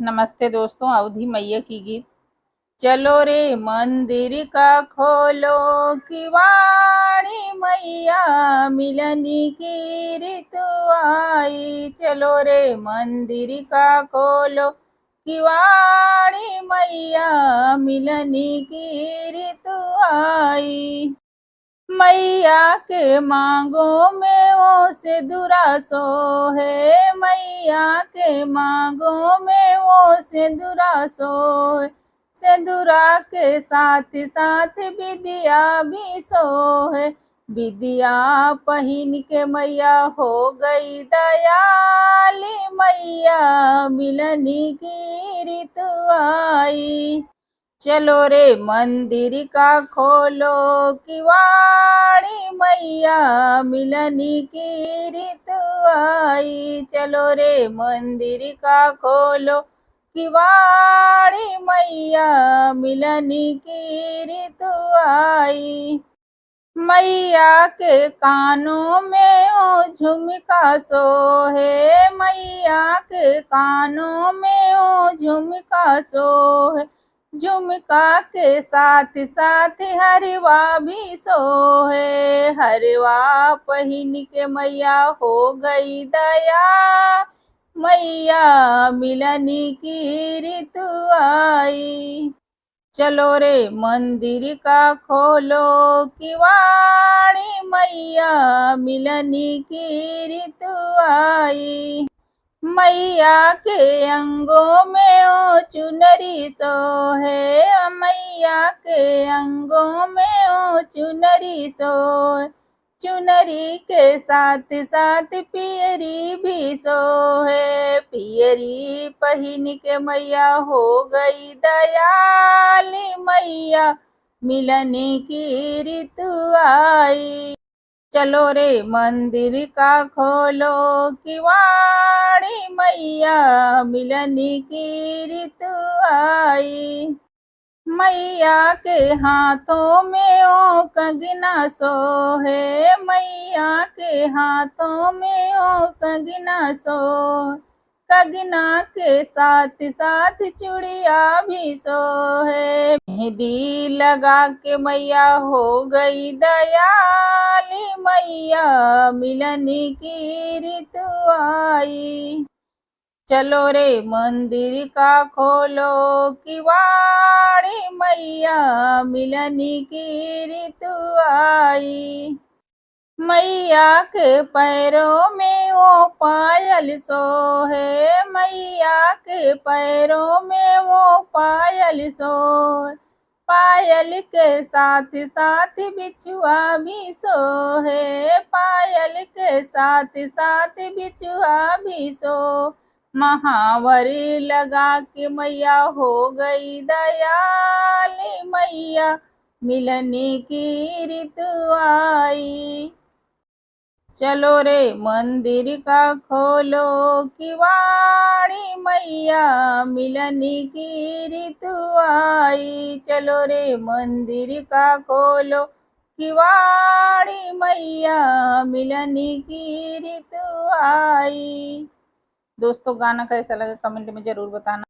नमस्ते दोस्तों, अवधि मैया की गीत। चलो रे मंदिर का खोलो किवाड़ी मैया, मिलनी की ऋतु आई। चलो रे मंदिर का खोलो किवाड़ी मैया, मिलनी की ऋतु आई। मैया के मांगों में वो सिंदूरा सोहे, मैया के मांगों में वो सिंदूरा सोहे। सिंदूरा के साथ साथ विद्या भी सोहे, विद्या पहिन के मैया हो गई दयाली। मैया मिलनी की ऋतु आई। चलो रे मंदिर का खोलो किवाड़ी मैया, मिलनी की ऋतु आई। चलो रे मंदिर का खोलो किवाड़ी मैया, मिलनी की ऋतु आई। मैया के कानों में ओ झुमका सोहे, मैया के कानों में ओ झुमका सोहे। झुमका के साथ साथ हरवा भी सोहे, हरवा पहिन के मैया हो गई दया। मैया मिलनी की ऋतु आई। चलो रे मंदिर का खोलो किवाड़ी मैया, मिलनी की ऋतु आई। मैया के अंगों में ओ चुनरी सोहे, मैया के अंगों में ओ चुनरी सोहे। चुनरी के साथ साथ पियरी भी सोहे, पियरी पहिन के मैया हो गई दयाली। मैया मिलने की ऋतु आई। चलो रे मंदिर का खोलो किवाड़ी मैया, मिलनी की ऋतु आई। मैया के हाथों में ओ कंगना सोहे, मैया के हाथों में ओ कंगना सोहे। कंगना के साथ साथ चूड़िया भी सोहे, मेहंदी लगा के मैया हो गई दयाली। मैया मिलनी की ऋतु आई। चलो रे मंदिर का खोलो किवाड़ी मैया, मिलनी की ऋतु आई। मैया के पैरों में वो पायल सोहे, मैया के पैरों में वो पायल सोहे। पायल के साथ साथ बिछुआ भी सोहे, पायल के साथ साथ बिछुआ भी सो। महावरी लगा के मैया हो गई दयाली। मैया मिलने की ऋतु आई। चलो रे मंदिर का खोलो किवाड़ी मैया, मिलनी की ऋतु आई। चलो रे मंदिर का खोलो किवाड़ी मैया, मिलनी की ऋतु आई। दोस्तों गाना कैसा लगा कमेंट में जरूर बताना।